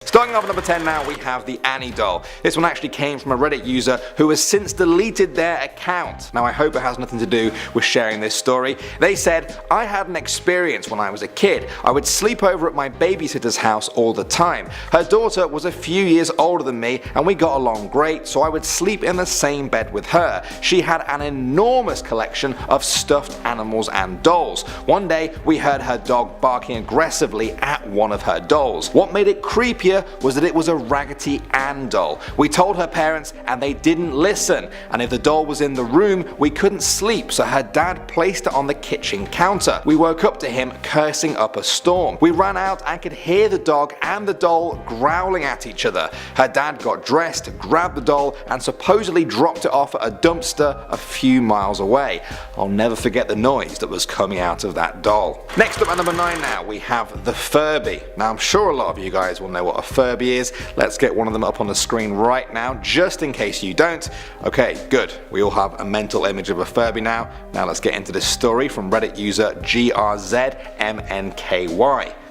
Starting off at number 10 now, we have the Annie doll. This one actually came from a Reddit user who has since deleted their account. Now I hope it has nothing to do with sharing this story. They said, I had an experience when I was a kid. I would sleep over at my babysitter's house all the time. Her daughter was a few years older than me and we got along great, so I would sleep in the same bed with her. She had an enormous collection of stuffed animals and dolls. One day we heard her dog barking aggressively at one of her dolls. What made it creepier was that it was a Raggedy Ann doll. We told her parents and they didn't listen, and if the doll was in the room we couldn't sleep, so her dad placed it on the kitchen counter. We woke up to him cursing up a storm. We ran out and could hear the dog and the doll growling at each other. Her dad got dressed, grabbed the doll and supposedly dropped it off at a dumpster a few miles away. I'll never forget the noise that was coming out of that doll. Next up at number 9 now, we have the Furby. Now I'm sure a lot of you guys will know what a Furby is. Let's get one of them up on the screen right now just in case you don't. Okay, good. We all have a mental image of a Furby now. Now let's get into this story from Reddit user GRZMNKY.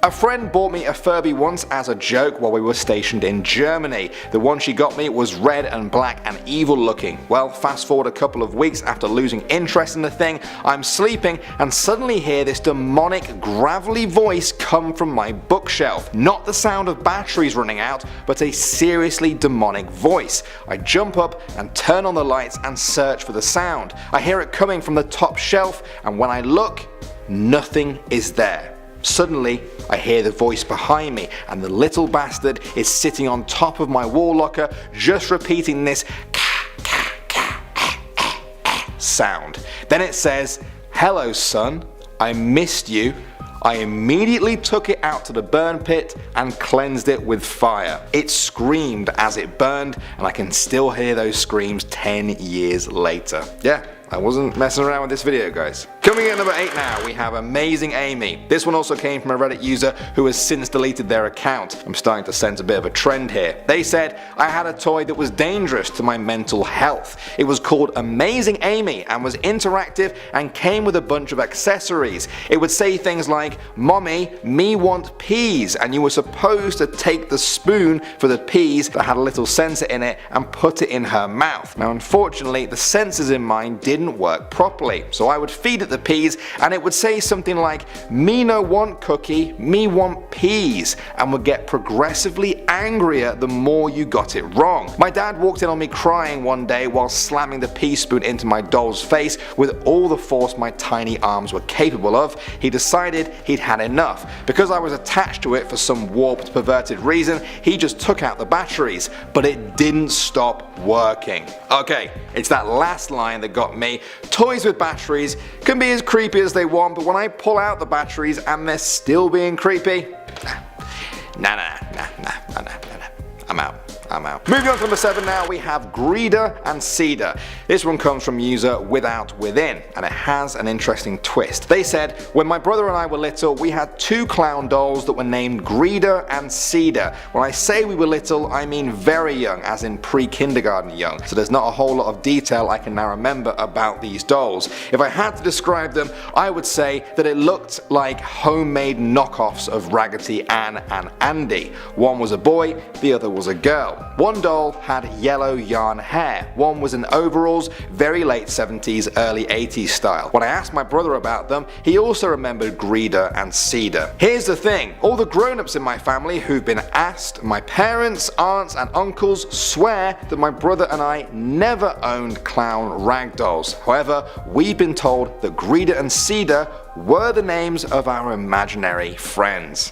A friend bought me a Furby once as a joke while we were stationed in Germany. The one she got me was red and black and evil looking. Well, fast forward a couple of weeks after losing interest in the thing, I'm sleeping and suddenly hear this demonic gravelly voice come from my bookshelf. Not the sound of batteries running out, but a seriously demonic voice. I jump up and turn on the lights and search for the sound. I hear it coming from the top shelf, and when I look, nothing is there. Suddenly, I hear the voice behind me and the little bastard is sitting on top of my wall locker just repeating this sound. Then it says, "Hello son, I missed you." I immediately took it out to the burn pit and cleansed it with fire. It screamed as it burned and I can still hear those screams 10 years later. Yeah, I wasn't messing around with this video, guys. Coming in at number 8 now, we have Amazing Amy. This one also came from a Reddit user who has since deleted their account. I'm starting to sense a bit of a trend here. They said, I had a toy that was dangerous to my mental health. It was called Amazing Amy and was interactive and came with a bunch of accessories. It would say things like, "Mommy, me want peas," and you were supposed to take the spoon for the peas that had a little sensor in it and put it in her mouth. Now unfortunately the sensors in mine didn't work properly, so I would feed it the peas and it would say something like, "Me no want cookie, me want peas," and would get progressively angrier the more you got it wrong. My dad walked in on me crying one day while slamming the pea spoon into my doll's face with all the force my tiny arms were capable of. He decided he'd had enough. Because I was attached to it for some warped, perverted reason, he just took out the batteries, but it didn't stop working. Okay, it's that last line that got me. Toys with batteries can be as creepy as they want, but when I pull out the batteries and they're still being creepy, nah, I'm out. Moving on to number 7 now, we have Greeder and Cedar. This one comes from user Without Within, and it has an interesting twist. They said, when my brother and I were little, we had 2 clown dolls that were named Greeder and Cedar. When I say we were little, I mean very young, as in pre-kindergarten young, so there's not a whole lot of detail I can now remember about these dolls. If I had to describe them, I would say that it looked like homemade knockoffs of Raggedy Ann and Andy. One was a boy, the other was a girl. One doll had yellow yarn hair, one was in overalls, very late 70s, early 80s style. When I asked my brother about them, he also remembered Greeder and Cedar. Here's the thing, all the grown-ups in my family who've been asked, my parents, aunts and uncles swear that my brother and I never owned clown rag dolls. However, we've been told that Greeder and Cedar were the names of our imaginary friends.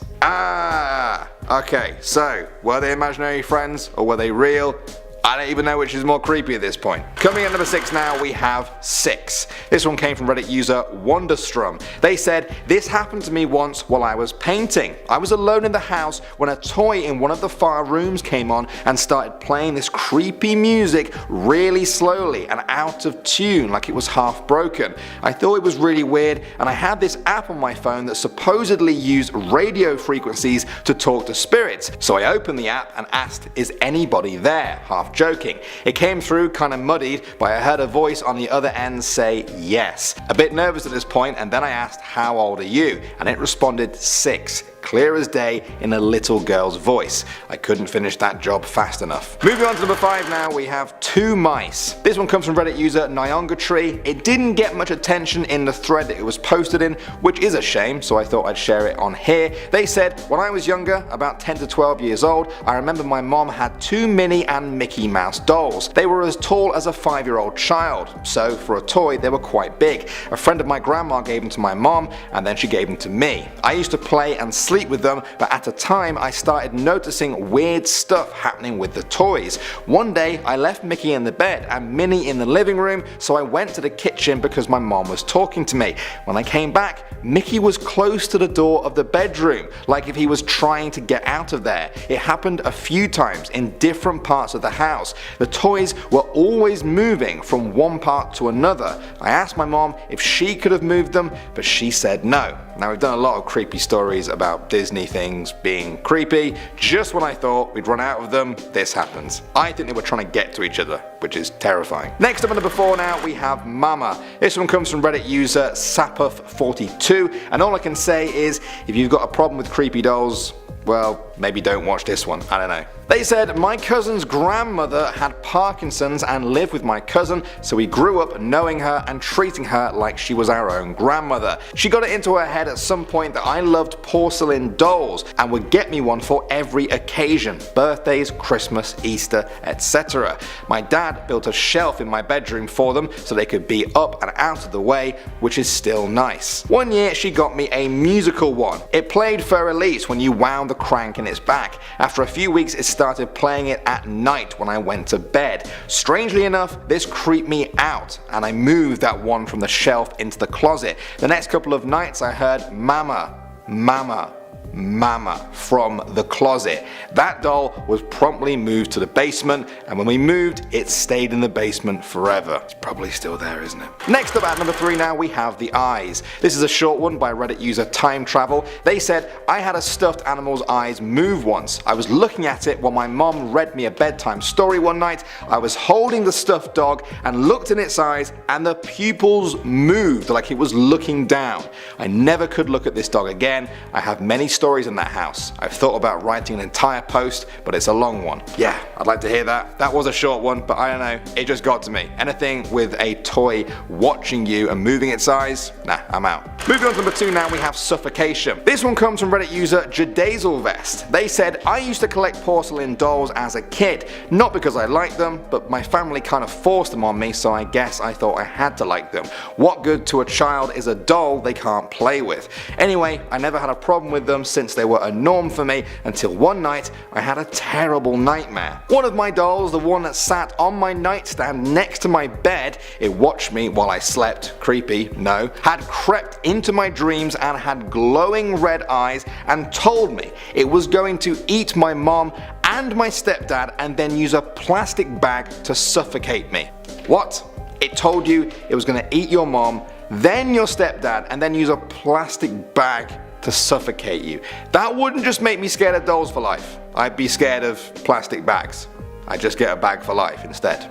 Okay, so were they imaginary friends or were they real? I don't even know which is more creepy at this point. Coming at number 6 now, we have 6. This one came from Reddit user Wonderstrom. They said, this happened to me once while I was painting. I was alone in the house when a toy in one of the far rooms came on and started playing this creepy music really slowly and out of tune, like it was half broken. I thought it was really weird, and I had this app on my phone that supposedly used radio frequencies to talk to spirits. So I opened the app and asked, is anybody there? Half joking. It came through kinda muddied, but I heard a voice on the other end say yes. A bit nervous at this point, and then I asked, how old are you? And it responded 6. clear as day in a little girl's voice. I couldn't finish that job fast enough. Moving on to number 5 now, we have 2 mice. This one comes from Reddit user Nyongatree. It didn't get much attention in the thread that it was posted in, which is a shame, so I thought I'd share it on here. They said, when I was younger, about 10 to 12 years old, I remember my mom had 2 Minnie and Mickey Mouse dolls. They were as tall as a 5-year-old child, so for a toy they were quite big. A friend of my grandma gave them to my mom, and then she gave them to me. I used to play and sleep with them, but at a time I started noticing weird stuff happening with the toys. One day I left Mickey in the bed and Minnie in the living room, so I went to the kitchen because my mom was talking to me. When I came back, Mickey was close to the door of the bedroom, like if he was trying to get out of there. It happened a few times in different parts of the house. The toys were always moving from one part to another. I asked my mom if she could have moved them, but she said no. Now, we've done a lot of creepy stories about Disney things being creepy. Just when I thought we'd run out of them, this happens. I think they were trying to get to each other, which is terrifying. Next up at number 4 now, we have Mama. This one comes from Reddit user Sapuff42, and all I can say is, if you've got a problem with creepy dolls, well, maybe don't watch this one, I don't know. They said, my cousin's grandmother had Parkinson's and lived with my cousin, so we grew up knowing her and treating her like she was our own grandmother. She got it into her head at some point that I loved porcelain dolls and would get me one for every occasion, birthdays, Christmas, Easter, etc. My dad built a shelf in my bedroom for them so they could be up and out of the way, which is still nice. One year she got me a musical one. It played for release when you wound the crank in its back. After a few weeks it started playing it at night when I went to bed. Strangely enough, this creeped me out and I moved that one from the shelf into the closet. The next couple of nights I heard Mama, Mama, Mama from the closet. That doll was promptly moved to the basement, and when we moved it stayed in the basement forever. It's probably still there, isn't it? Next up at number 3 now, we have the eyes. This is a short one by Reddit user Time Travel. They said, I had a stuffed animal's eyes move once. I was looking at it while my mom read me a bedtime story one night. I was holding the stuffed dog and looked in its eyes and the pupils moved like it was looking down. I never could look at this dog again. I have many stories in that house. I've thought about writing an entire post, but it's a long one. Yeah, I'd like to hear that. That was a short one, but I don't know, it just got to me. Anything with a toy watching you and moving its eyes, nah, I'm out. Moving on to number 2 now, we have suffocation. This one comes from Reddit user Jadazelvest. They said, I used to collect porcelain dolls as a kid, not because I liked them, but my family kind of forced them on me, so I guess I thought I had to like them. What good to a child is a doll they can't play with? Anyway, I never had a problem with them since they were a norm for me, until one night I had a terrible nightmare. One of my dolls, the one that sat on my nightstand next to my bed, it watched me while I slept, creepy, no, had crept into my dreams and had glowing red eyes and told me it was going to eat my mom and my stepdad and then use a plastic bag to suffocate me. What? It told you it was going to eat your mom, then your stepdad, and then use a plastic bag to suffocate you. That wouldn't just make me scared of dolls for life. I'd be scared of plastic bags. I'd just get a bag for life instead.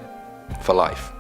For life.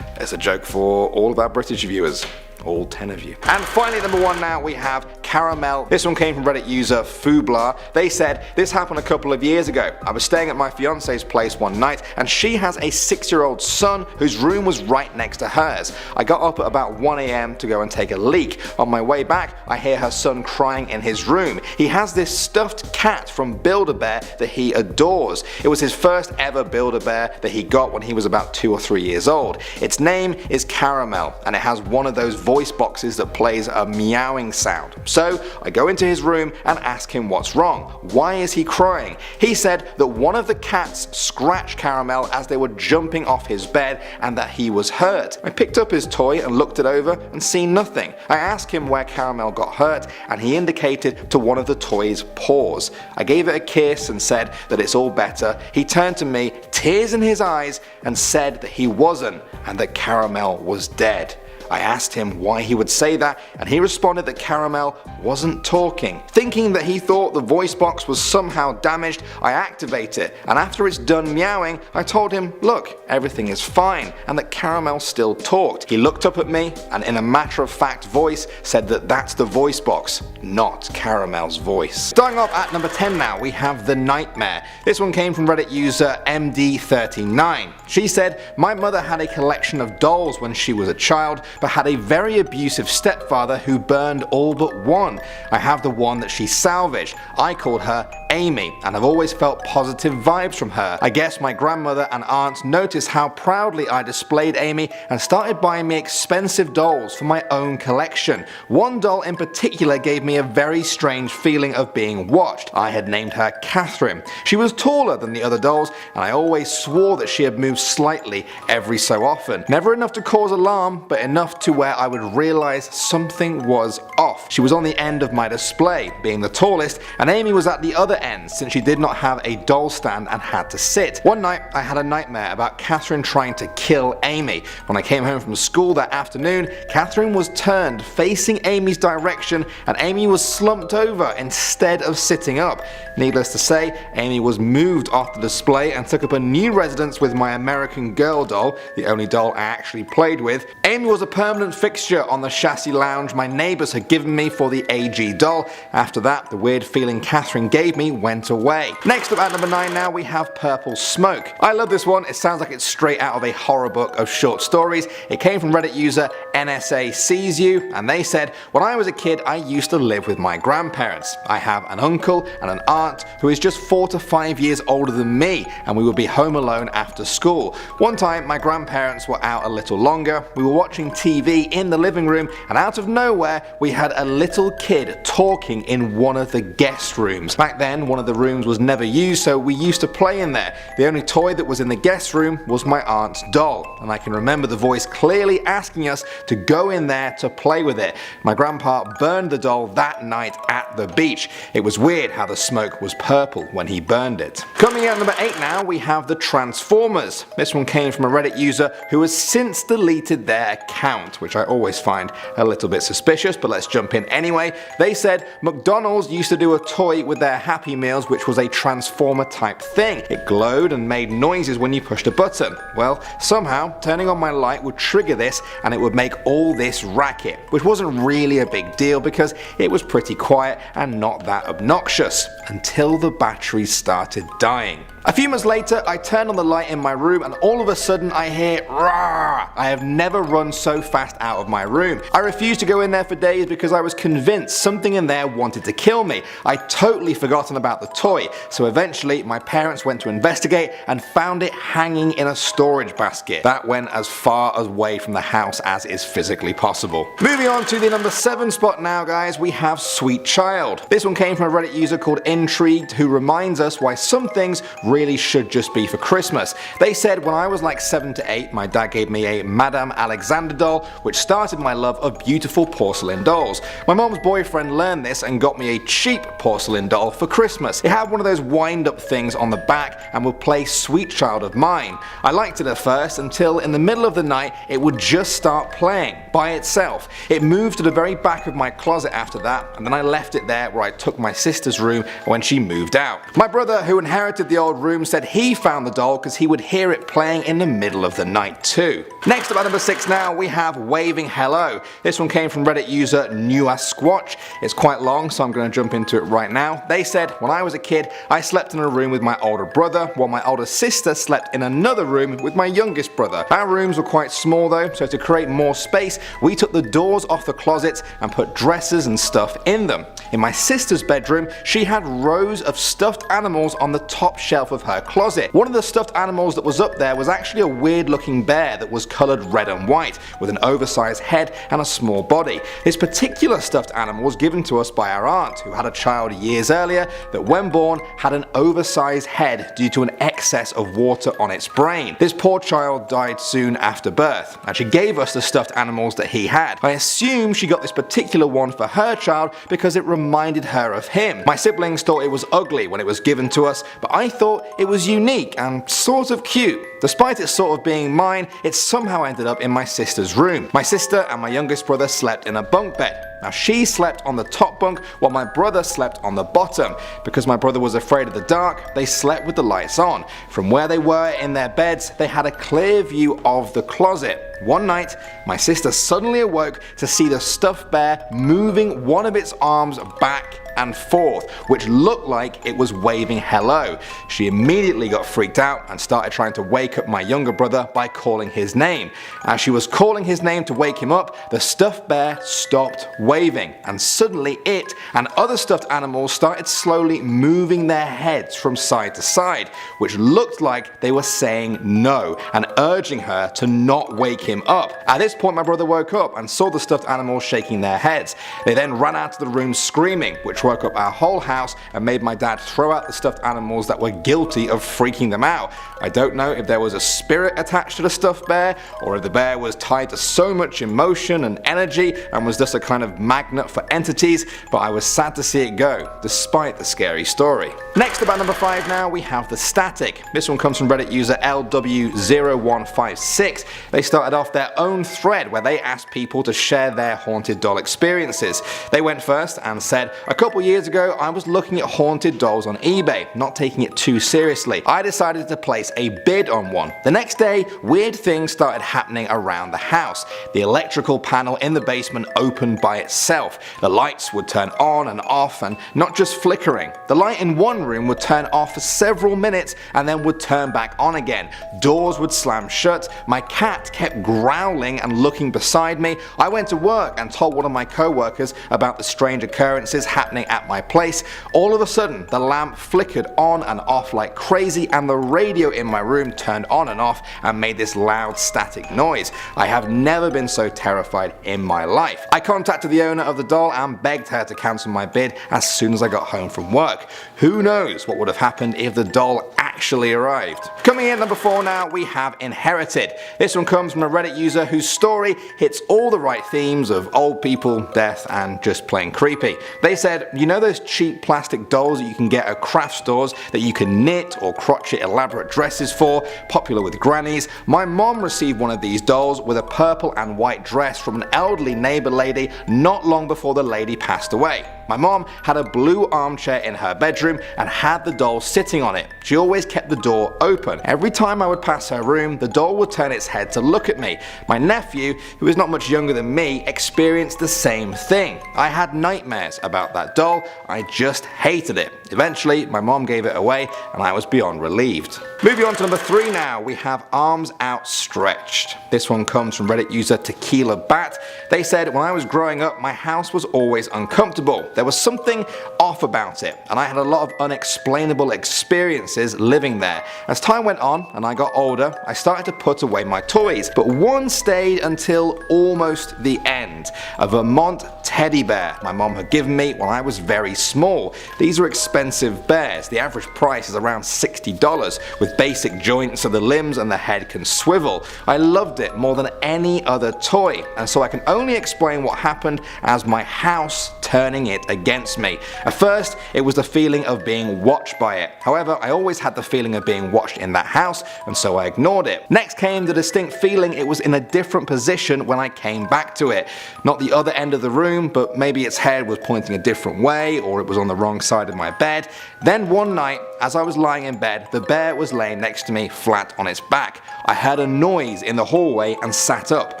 It's a joke for all of our British viewers. All 10 of you. And finally, number 1 now, we have Caramel. This one came from Reddit user Fubla. They said, this happened a couple of years ago. I was staying at my fiance's place one night and she has a 6-year-old son whose room was right next to hers. I got up at about 1 AM to go and take a leak. On my way back, I hear her son crying in his room. He has this stuffed cat from Build-A-Bear that he adores. It was his first ever Build-A-Bear that he got when he was about 2 or 3 years old. Its name is Caramel and it has one of those voice boxes that plays a meowing sound. So I go into his room and ask him what's wrong. Why is he crying? He said that one of the cats scratched Caramel as they were jumping off his bed and that he was hurt. I picked up his toy and looked it over and seen nothing. I asked him where Caramel got hurt and he indicated to one of the toy's paws. I gave it a kiss and said that it's all better. He turned to me, tears in his eyes, and said that he wasn't and that Caramel was dead. I asked him why he would say that, and he responded that Caramel wasn't talking. Thinking that he thought the voice box was somehow damaged, I activate it, and after it's done meowing, I told him, look, everything is fine, and that Caramel still talked. He looked up at me and in a matter-of-fact voice said that that's the voice box, not Caramel's voice. Starting off at number 10 now, we have The Nightmare. This one came from Reddit user MD39. She said, my mother had a collection of dolls when she was a child, but had a very abusive stepfather who burned all but one. I have the one that she salvaged. I called her Amy, and I've always felt positive vibes from her. I guess my grandmother and aunts noticed how proudly I displayed Amy and started buying me expensive dolls for my own collection. One doll in particular gave me a very strange feeling of being watched. I had named her Catherine. She was taller than the other dolls, and I always swore that she had moved slightly every so often. Never enough to cause alarm, but enough to where I would realize something was off. She was on the end of my display, being the tallest, and Amy was at the other end since she did not have a doll stand and had to sit. One night I had a nightmare about Catherine trying to kill Amy. When I came home from school that afternoon, Catherine was turned facing Amy's direction and Amy was slumped over instead of sitting up. Needless to say, Amy was moved off the display and took up a new residence with my American Girl doll, the only doll I actually played with. Amy was a permanent fixture on the chassis lounge my neighbours had given me for the AG doll. After that, the weird feeling Catherine gave me went away. Next up at number 9 now, we have Purple Smoke. I love this one. It sounds like it's straight out of a horror book of short stories. It came from Reddit user NSA Sees You, and they said, when I was a kid I used to live with my grandparents. I have an uncle and an aunt who is just 4 to 5 years older than me, and we would be home alone after school. One time my grandparents were out a little longer, we were watching TV in the living room, and out of nowhere we had a little kid talking in one of the guest rooms. Back then one of the rooms was never used, so we used to play in there. The only toy that was in the guest room was my aunt's doll, and I can remember the voice clearly asking us to go in there to play with it. My grandpa burned the doll that night at the beach. It was weird how the smoke was purple when he burned it. Coming in at number 8 now, we have the Transformers. This one came from a Reddit user who has since deleted their account, which I always find a little bit suspicious, but let's jump in anyway. They said McDonald's used to do a toy with their Happy Meals which was a Transformer type thing. It glowed and made noises when you pushed a button. Well, somehow turning on my light would trigger this and it would make all this racket, which wasn't really a big deal because it was pretty quiet and not that obnoxious, until the batteries started dying. A few months later, I turned on the light in my room and all of a sudden I hear "Rah!" I have never run so fast out of my room. I refused to go in there for days because I was convinced something in there wanted to kill me. I totally forgotten about the toy, so eventually my parents went to investigate and found it hanging in a storage basket. That went as far away from the house as is physically possible. Moving on to the number 7 spot now, guys, we have Sweet Child. This one came from a Reddit user called Intrigued, who reminds us why some things really should just be for Christmas. They said when I was like 7 to 8, my dad gave me a Madame Alexander doll, which started my love of beautiful porcelain dolls. My mom's boyfriend learned this and got me a cheap porcelain doll for Christmas. It had one of those wind-up things on the back and would play Sweet Child of Mine. I liked it at first until in the middle of the night it would just start playing by itself. It moved to the very back of my closet after that, and then I left it there where I took my sister's room when she moved out. My brother, who inherited the old room, said he found the doll because he would hear it playing in the middle of the night too. Next up at number 6 now, we have Waving Hello. This one came from Reddit user Newa Squatch. It's quite long, so I'm going to jump into it right now. They said, when I was a kid, I slept in a room with my older brother, while my older sister slept in another room with my youngest brother. Our rooms were quite small though, so to create more space, we took the doors off the closets and put dressers and stuff in them. In my sister's bedroom, she had rows of stuffed animals on the top shelf of her closet. One of the stuffed animals that was up there was actually a weird looking bear that was coloured red and white, with an oversized head and a small body. This particular stuffed animal was given to us by our aunt, who had a child years earlier that when born had an oversized head due to an excess of water on its brain. This poor child died soon after birth, and she gave us the stuffed animals that he had. I assume she got this particular one for her child because it reminded her of him. My siblings thought it was ugly when it was given to us, but I thought it was unique and sort of cute. Despite it sort of being mine, it somehow ended up in my sister's room. My sister and my youngest brother slept in a bunk bed. Now she slept on the top bunk while my brother slept on the bottom. Because my brother was afraid of the dark, they slept with the lights on. From where they were in their beds, they had a clear view of the closet. One night, my sister suddenly awoke to see the stuffed bear moving one of its arms back and forth, which looked like it was waving hello. She immediately got freaked out and started trying to wake up my younger brother by calling his name. As she was calling his name to wake him up, the stuffed bear stopped waving, and suddenly it and other stuffed animals started slowly moving their heads from side to side, which looked like they were saying no and urging her to not wake him up. At this point, my brother woke up and saw the stuffed animals shaking their heads. They then ran out of the room screaming, which woke up our whole house and made my dad throw out the stuffed animals that were guilty of freaking them out. I don't know if there was a spirit attached to the stuffed bear, or if the bear was tied to so much emotion and energy and was just a kind of magnet for entities, but I was sad to see it go, despite the scary story. Next, about number 5 now, we have the static. This one comes from Reddit user LW0156. They started off their own thread where they asked people to share their haunted doll experiences. They went first and said, "A couple years ago I was looking at haunted dolls on eBay, not taking it too seriously. I decided to place a bid on one. The next day, weird things started happening around the house. The electrical panel in the basement opened by itself. The lights would turn on and off, and not just flickering. The light in one room would turn off for several minutes and then would turn back on again. Doors would slam shut. My cat kept growling and looking beside me. I went to work and told one of my co-workers about the strange occurrences happening at my place. All of a sudden, the lamp flickered on and off like crazy, and the radio in my room turned on and off and made this loud static noise. I have never been so terrified in my life. I contacted the owner of the doll and begged her to cancel my bid as soon as I got home from work. Who knows what would have happened if the doll actually arrived." Coming in at number 4 now, we have Inherited. This one comes from a Reddit user whose story hits all the right themes of old people, death, and just plain creepy. They said, "You know those cheap plastic dolls that you can get at craft stores that you can knit or crochet elaborate dresses for, popular with grannies? My mom received one of these dolls with a purple and white dress from an elderly neighbor lady not long before the lady passed away. My mom had a blue armchair in her bedroom and had the doll sitting on it. She always kept the door open. Every time I would pass her room, the doll would turn its head to look at me. My nephew, who is not much younger than me, experienced the same thing. I had nightmares about that doll. I just hated it. Eventually, my mom gave it away and I was beyond relieved." Moving on to number 3 now, we have Arms Outstretched. This one comes from Reddit user Tequila Bat. They said, "When I was growing up, my house was always uncomfortable. There was something off about it, and I had a lot of unexplainable experiences living there. As time went on and I got older, I started to put away my toys, but one stayed until almost the end. A Vermont teddy bear my mom had given me when I was very small. These are expensive bears. The average price is around $60, with basic joints so the limbs and the head can swivel. I loved it more than any other toy, and so I can only explain what happened as my house turning it against me. At first, it was the feeling of being watched by it. However, I always had the feeling of being watched in that house, and so I ignored it. Next came the distinct feeling it was in a different position when I came back to it. Not the other end of the room, but maybe its head was pointing a different way, or it was on the wrong side of my bed. Then one night, as I was lying in bed, the bear was laying next to me flat on its back. I heard a noise in the hallway and sat up.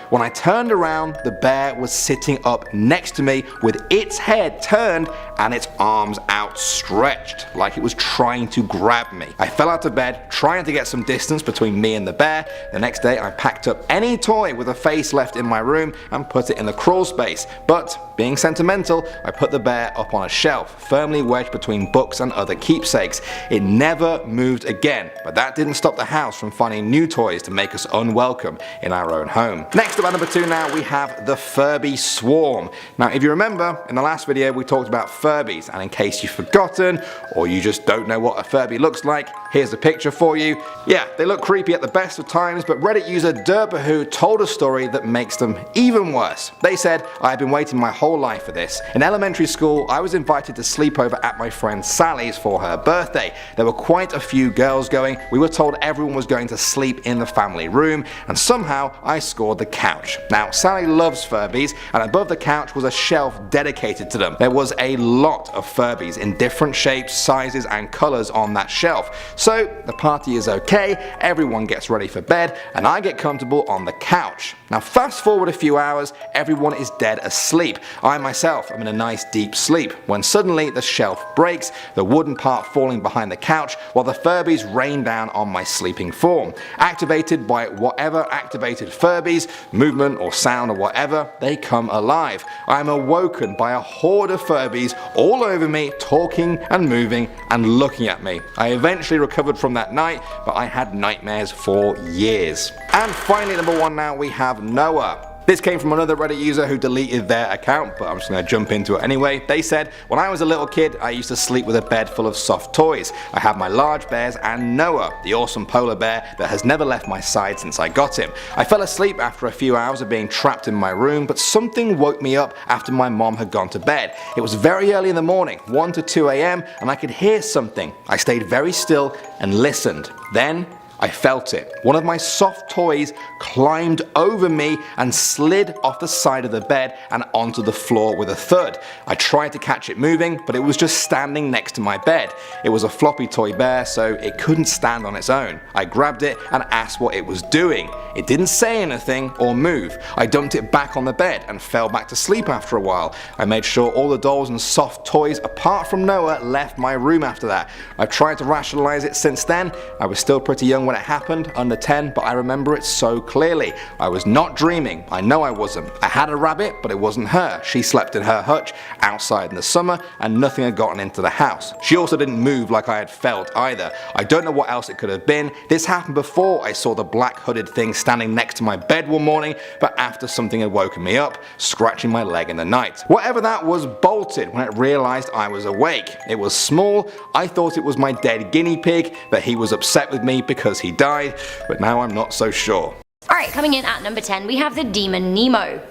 When I turned around, the bear was sitting up next to me with its head turned and its arms outstretched, like it was trying to grab me. I fell out of bed, trying to get some distance between me and the bear. The next day, I packed up any toy with a face left in my room and put it in the crawl space. But, being sentimental, I put the bear up on a shelf, firmly wedged between books and other keepsakes. It never moved again, but that didn't stop the house from finding new toys to make us unwelcome in our own home. Next up at number 2 now, we have the Furby Swarm. Now, if you remember, in the last video we talked about Furbies, and in case you've forgotten or you just don't know what a Furby looks like, Here's the picture for you. Yeah, they look creepy at the best of times, but Reddit user Dirtbahoo told a story that makes them even worse. They said, "I have been waiting my whole life for this. In elementary school, I was invited to sleep over at my friend Sally's for her birthday. There were quite a few girls going. We were told everyone was going to sleep in the family room, and somehow I scored the couch. Now, Sally loves Furbies, and above the couch was a shelf dedicated to them. There was a lot of Furbies in different shapes, sizes, and colors on that shelf. So the party is okay, everyone gets ready for bed, and I get comfortable on the couch. Now fast forward a few hours, everyone is dead asleep. I myself am in a nice deep sleep, when suddenly the shelf breaks, the wooden part falling behind the couch, while the Furbies rain down on my sleeping form. Activated by whatever activated Furbies, movement or sound or whatever, they come alive. I am awoken by a horde of Furbies all over me, talking and moving and looking at me. I eventually recovered from that night, but I had nightmares for years." And finally, number 1 now, we have Noah. This came from another Reddit user who deleted their account, but I'm just going to jump into it anyway. They said, "When I was a little kid, I used to sleep with a bed full of soft toys. I had my large bears and Noah, the awesome polar bear that has never left my side since I got him. I fell asleep after a few hours of being trapped in my room, but something woke me up after my mom had gone to bed. It was very early in the morning, 1 to 2 a.m, and I could hear something. I stayed very still and listened. Then I felt it. One of my soft toys climbed over me and slid off the side of the bed and onto the floor with a thud. I tried to catch it moving, but it was just standing next to my bed. It was a floppy toy bear, so it couldn't stand on its own. I grabbed it and asked what it was doing. It didn't say anything or move. I dumped it back on the bed and fell back to sleep after a while. I made sure all the dolls and soft toys apart from Noah left my room after that. I've tried to rationalize it since then. I was still pretty young when it happened, under 10, but I remember it so clearly. I was not dreaming. I know I wasn't. I had a rabbit, but it wasn't her. She slept in her hutch outside in the summer, and nothing had gotten into the house. She also didn't move like I had felt either. I don't know what else it could have been. This happened before I saw the black hooded thing standing next to my bed one morning, but after something had woken me up, scratching my leg in the night. Whatever that was bolted when it realized I was awake. It was small. I thought it was my dead guinea pig, but he was upset with me because he died, but now I'm not so sure." Alright, coming in at number 10, we have the demon Nemo.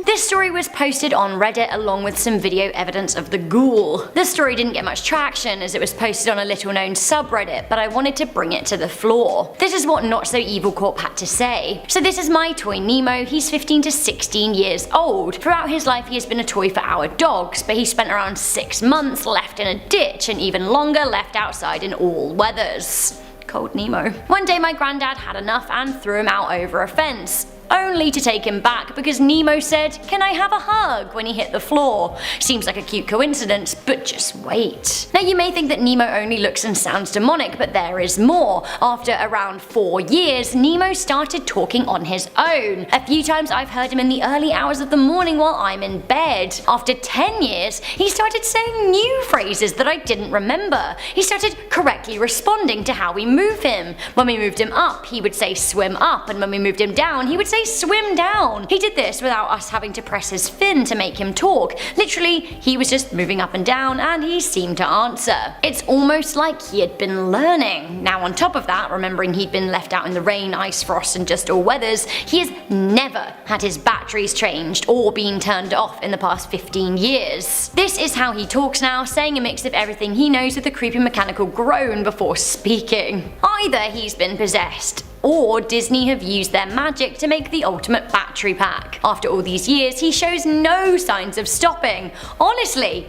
This story was posted on Reddit along with some video evidence of the ghoul. This story didn't get much traction as it was posted on a little known subreddit, but I wanted to bring it to the floor. This is what Not So Evil Corp had to say. "So this is my toy Nemo. He's 15 to 16 years old. Throughout his life he has been a toy for our dogs, but he spent around 6 months left in a ditch and even longer left outside in all weathers." Cold Nemo. "One day my granddad had enough and threw him out over a fence. Only to take him back because Nemo said, 'Can I have a hug?' when he hit the floor. Seems like a cute coincidence, but just wait." Now you may think that Nemo only looks and sounds demonic, but there is more. After around 4 years, Nemo started talking on his own. A few times I've heard him in the early hours of the morning while I'm in bed. After 10 years, he started saying new phrases that I didn't remember. He started correctly responding to how we move him. When we moved him up, he would say swim up, and when we moved him down, he would say swim down. He did this without us having to press his fin to make him talk. Literally, he was just moving up and down and he seemed to answer. It's almost like he had been learning. Now on top of that, remembering he'd been left out in the rain, ice, frost and just all weathers, he has never had his batteries changed or been turned off in the past 15 years. This is how he talks now, saying a mix of everything he knows with a creepy mechanical groan before speaking. Either he's been possessed, or Disney have used their magic to make the ultimate battery pack. After all these years, he shows no signs of stopping. Honestly,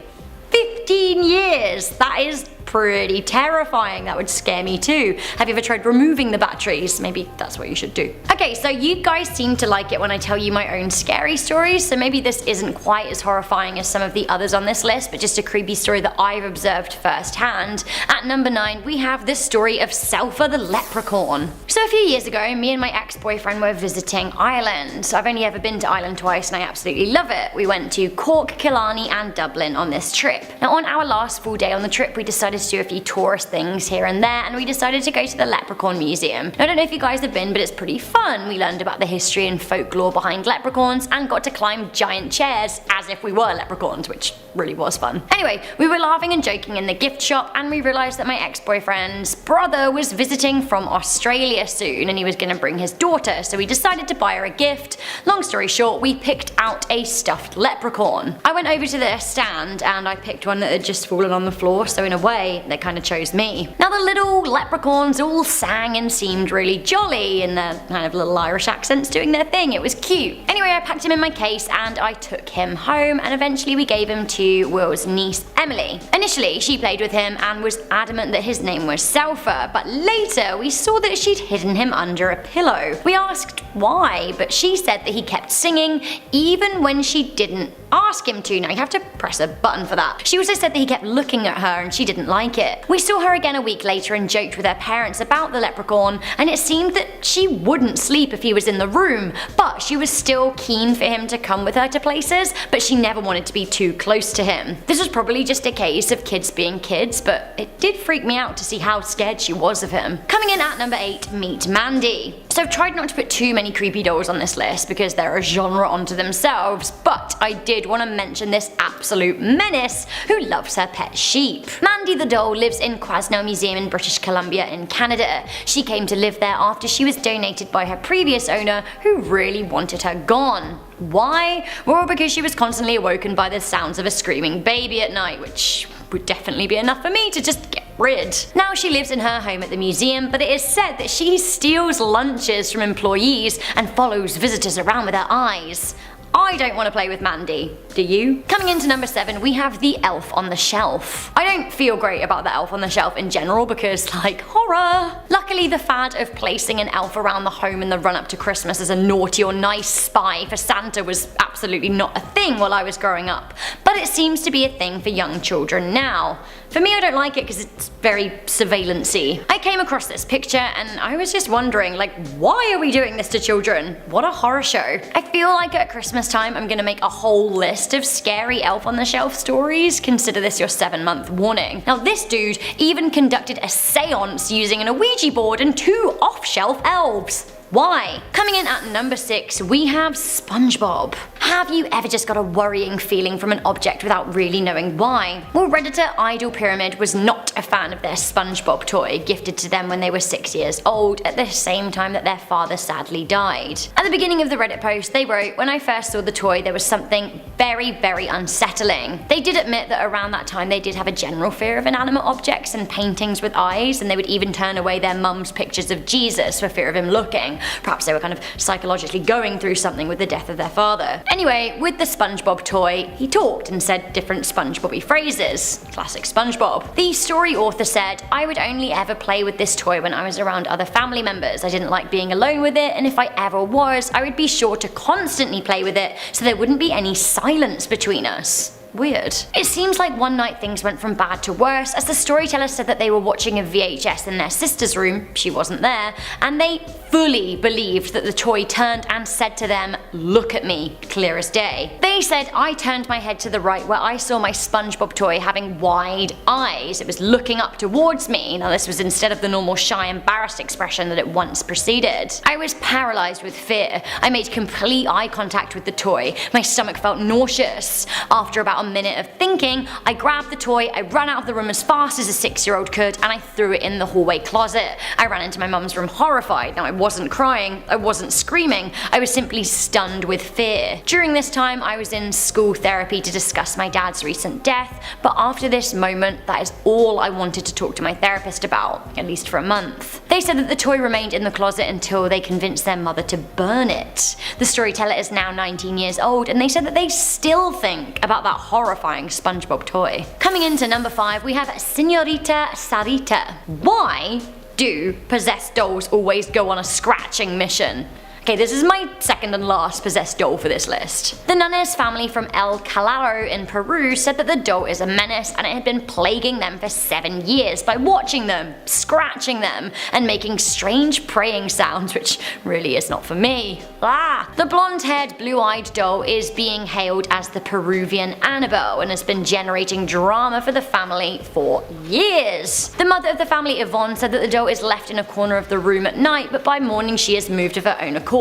15 years! That is pretty terrifying. That would scare me too. Have you ever tried removing the batteries? Maybe that's what you should do. Okay, so you guys seem to like it when I tell you my own scary stories, so maybe this isn't quite as horrifying as some of the others on this list, but just a creepy story that I've observed firsthand. At number 9, we have the story of Selfa the leprechaun. So a few years ago, me and my ex-boyfriend were visiting Ireland. I've only ever been to Ireland twice and I absolutely love it. We went to Cork, Killarney and Dublin on this trip. Now on our last full day on the trip, we decided decided to do a few tourist things here and there, and we decided to go to the Leprechaun Museum. Now, I don't know if you guys have been, but it's pretty fun. We learned about the history and folklore behind leprechauns and got to climb giant chairs as if we were leprechauns, which really was fun. Anyway, we were laughing and joking in the gift shop, and we realised that my ex-boyfriend's brother was visiting from Australia soon, and he was going to bring his daughter, so we decided to buy her a gift. Long story short, we picked out a stuffed leprechaun. I went over to the stand and I picked one that had just fallen on the floor, so in a way, they kind of chose me. Now, the little leprechauns all sang and seemed really jolly in their kind of little Irish accents doing their thing. It was cute. Anyway, I packed him in my case and I took him home, and eventually we gave him to Will's niece Emily. Initially, she played with him and was adamant that his name was Selfa, but later we saw that she'd hidden him under a pillow. We asked why, but she said that he kept singing even when she didn't ask him to. Now, you have to press a button for that. She also said that he kept looking at her and she didn't like it. We saw her again a week later and joked with her parents about the leprechaun, and it seemed that she wouldn't sleep if he was in the room, but she was still keen for him to come with her to places, but she never wanted to be too close to him. This was probably just a case of kids being kids, but it did freak me out to see how scared she was of him. Coming in at number 8, meet Mandy. So I've tried not to put too many creepy dolls on this list because they're a genre unto themselves, but I did want to mention this absolute menace who loves her pet sheep. Mandy the doll lives in Quasno Museum in British Columbia in Canada. She came to live there after she was donated by her previous owner, who really wanted her gone. Why? Well, because she was constantly awoken by the sounds of a screaming baby at night, which would definitely be enough for me to just get rid. Now she lives in her home at the museum, but it is said that she steals lunches from employees and follows visitors around with her eyes. I don't want to play with Mandy. Do you? Coming into number 7, we have the elf on the shelf. I don't feel great about the elf on the shelf in general because, like, horror. Luckily, the fad of placing an elf around the home in the run-up to Christmas as a naughty or nice spy for Santa was absolutely not a thing while I was growing up, but it seems to be a thing for young children now. For me, I don't like it because it's very surveillance-y. I came across this picture and I was just wondering, like, why are we doing this to children? What a horror show. I feel like at Christmas time I'm gonna make a whole list of scary elf on the shelf stories. Consider this your 7-month warning. Now, this dude even conducted a seance using an Ouija board and 2 off-shelf elves. Why? Coming in at number 6, we have SpongeBob. Have you ever just got a worrying feeling from an object without really knowing why? Well, Redditor Idol Pyramid was not a fan of their SpongeBob toy, gifted to them when they were 6 years old, at the same time that their father sadly died. At the beginning of the Reddit post, they wrote, "When I first saw the toy, there was something very, very unsettling." They did admit that around that time they did have a general fear of inanimate objects and paintings with eyes, and they would even turn away their mum's pictures of Jesus for fear of him looking. Perhaps they were kind of psychologically going through something with the death of their father. Anyway, with the SpongeBob toy, he talked and said different SpongeBobby phrases. Classic SpongeBob. The story author said, "I would only ever play with this toy when I was around other family members. I didn't like being alone with it, and if I ever was, I would be sure to constantly play with it so there wouldn't be any silence between us." Weird. It seems like one night things went from bad to worse, as the storyteller said that they were watching a VHS in their sister's room, she wasn't there, and they fully believed that the toy turned and said to them, "Look at me," clear as day. They said, "I turned my head to the right where I saw my SpongeBob toy having wide eyes. It was looking up towards me." Now, this was instead of the normal shy, embarrassed expression that it once preceded. "I was paralyzed with fear. I made complete eye contact with the toy. My stomach felt nauseous. After about a minute of thinking, I grabbed the toy, I ran out of the room as fast as a 6-year-old could, and I threw it in the hallway closet. I ran into my mum's room horrified. Now, I wasn't crying, I wasn't screaming, I was simply stunned with fear. During this time, I was in school therapy to discuss my dad's recent death, but after this moment, that is all I wanted to talk to my therapist about, at least for a month." They said that the toy remained in the closet until they convinced their mother to burn it. The storyteller is now 19 years old, and they said that they still think about that horrifying SpongeBob toy. Coming into number 5, we have Señorita Sarita. Why do possessed dolls always go on a scratching mission? Okay, this is my second and last possessed doll for this list. The Nunes family from El Calaro in Peru said that the doll is a menace and it had been plaguing them for 7 years by watching them, scratching them, and making strange praying sounds, which really is not for me. Ah! The blonde-haired, blue-eyed doll is being hailed as the Peruvian Annabelle and has been generating drama for the family for years. The mother of the family, Yvonne, said that the doll is left in a corner of the room at night, but by morning she has moved of her own accord.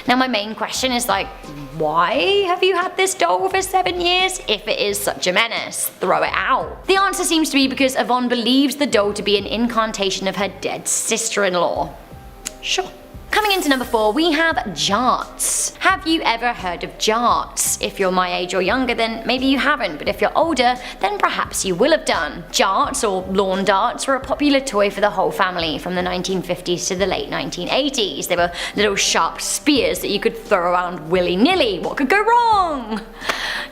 Now my main question is like, why have you had this doll for 7 years if it is such a menace? Throw it out. The answer seems to be because Yvonne believes the doll to be an incantation of her dead sister-in-law. Sure. Coming into number 4, we have jarts. Have you ever heard of jarts? If you're my age or younger, then maybe you haven't, but if you're older, then perhaps you will have done. Jarts, or lawn darts, were a popular toy for the whole family from the 1950s to the late 1980s. They were little sharp spears that you could throw around willy-nilly. What could go wrong?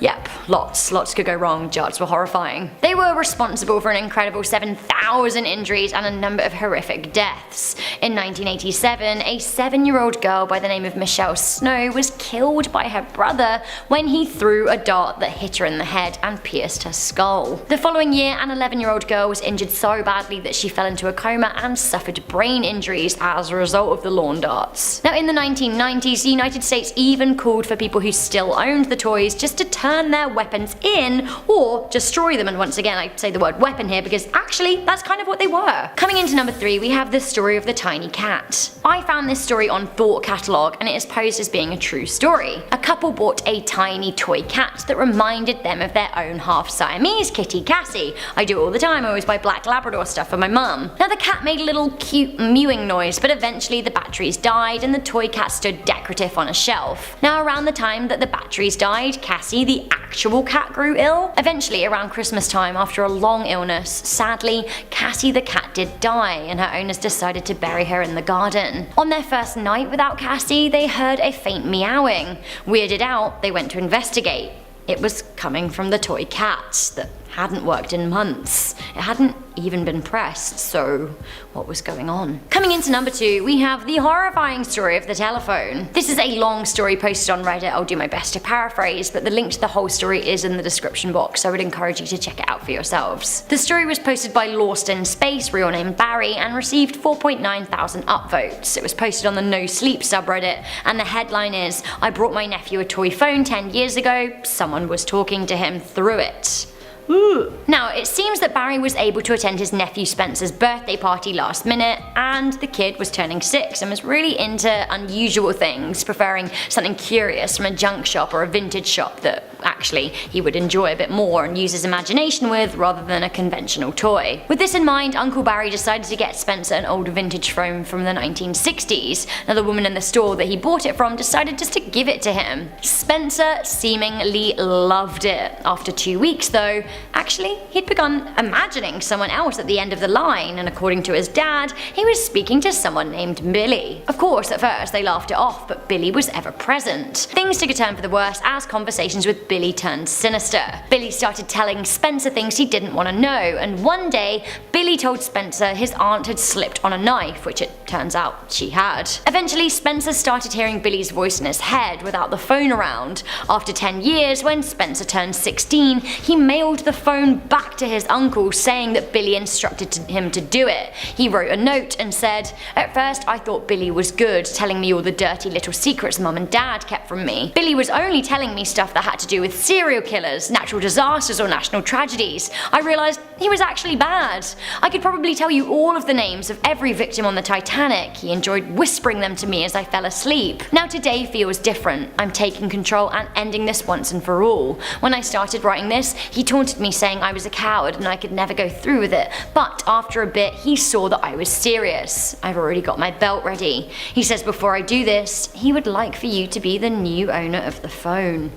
Yep, lots could go wrong. Jarts were horrifying. They were responsible for an incredible 7,000 injuries and a number of horrific deaths. In 1987, a 7-year-old girl by the name of Michelle Snow was killed by her brother when he threw a dart that hit her in the head and pierced her skull. The following year, an 11-year-old girl was injured so badly that she fell into a coma and suffered brain injuries as a result of the lawn darts. Now in the 1990s, the United States even called for people who still owned the toys just to turn their weapons in or destroy them, and once again I say the word weapon here because actually that's kind of what they were. Coming into number 3, we have the story of the tiny cat. I found this story on Thought Catalog and it is posed as being a true story. A couple bought a tiny toy cat that reminded them of their own half-Siamese kitty Cassie. I do it all the time, I always buy black Labrador stuff for my mum. Now the cat made a little cute mewing noise, but eventually the batteries died and the toy cat stood decorative on a shelf. Now around the time that the batteries died, Cassie, the actual cat, grew ill. Eventually around Christmas time, after a long illness, sadly Cassie the cat did die and her owners decided to bury her in the garden. On their first night without Cassie, they heard a faint meowing. Weirded out, they went to investigate. It was coming from the toy cat that hadn't worked in months. It hadn't even been pressed, so what was going on? Coming into number 2, we have the horrifying story of the telephone. This is a long story posted on Reddit. I'll do my best to paraphrase, but the link to the whole story is in the description box, so I would encourage you to check it out for yourselves. The story was posted by Lost in Space, real name Barry, and received 4.9 thousand upvotes. It was posted on the No Sleep subreddit, and the headline is, "I brought my nephew a toy phone 10 years ago, someone was talking to him through it." Ooh. Now, it seems that Barry was able to attend his nephew Spencer's birthday party last minute, and the kid was turning 6 and was really into unusual things, preferring something curious from a junk shop or a vintage shop that actually he would enjoy a bit more and use his imagination with rather than a conventional toy. With this in mind, Uncle Barry decided to get Spencer an old vintage phone from the 1960s. Now the woman in the store that he bought it from decided just to give it to him. Spencer seemingly loved it. After 2 weeks though, actually, he'd begun imagining someone else at the end of the line, and according to his dad, he was speaking to someone named Billy. Of course, at first they laughed it off, but Billy was ever present. Things took a turn for the worse as conversations with Billy turned sinister. Billy started telling Spencer things he didn't want to know, and one day, Billy told Spencer his aunt had slipped on a knife, which it turns out she had. Eventually, Spencer started hearing Billy's voice in his head without the phone around. After 10 years, when Spencer turned 16, he mailed the phone back to his uncle saying that Billy instructed him to do it. He wrote a note and said, "At first I thought Billy was good, telling me all the dirty little secrets Mum and Dad kept from me. Billy was only telling me stuff that had to do with serial killers, natural disasters or national tragedies. I realized he was actually bad. I could probably tell you all of the names of every victim on the Titanic. He enjoyed whispering them to me as I fell asleep. Now today feels different. I'm taking control and ending this once and for all. When I started writing this, he taunted me saying I was a coward and I could never go through with it, but after a bit he saw that I was serious. I've already got my belt ready. He says before I do this, he would like for you to be the new owner of the phone."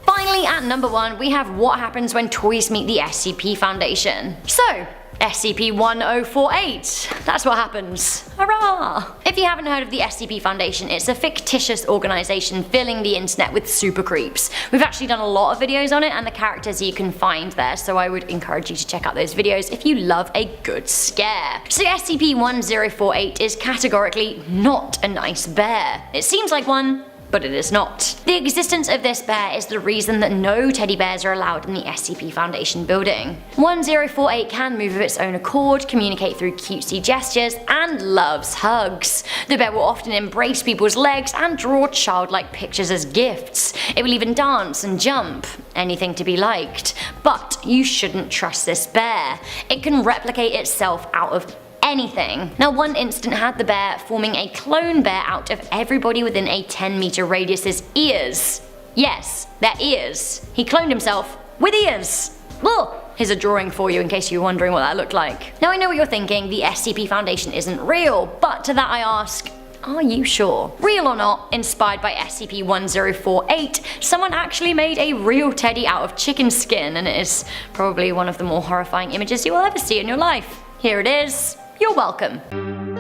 Finally, at number 1, we have what happens when toys meet the SCP Foundation. So, SCP-1048. That's what happens. Hurrah! If you haven't heard of the SCP Foundation, it's a fictitious organisation filling the internet with super creeps. We've actually done a lot of videos on it and the characters you can find there, so I would encourage you to check out those videos if you love a good scare. So SCP-1048 is categorically not a nice bear. It seems like one, but it is not. The existence of this bear is the reason that no teddy bears are allowed in the SCP Foundation building. 1048 can move of its own accord, communicate through cutesy gestures, and loves hugs. The bear will often embrace people's legs and draw childlike pictures as gifts. It will even dance and jump. Anything to be liked. But you shouldn't trust this bear. It can replicate itself out of anything. Now, one incident had the bear forming a clone bear out of everybody within a 10-meter radius's ears. Yes, their ears. He cloned himself with ears. Ugh. Here's a drawing for you in case you're wondering what that looked like. Now I know what you're thinking, the SCP Foundation isn't real, but to that I ask, are you sure? Real or not, inspired by SCP-1048, someone actually made a real teddy out of chicken skin, and it is probably one of the more horrifying images you will ever see in your life. Here it is. You're welcome.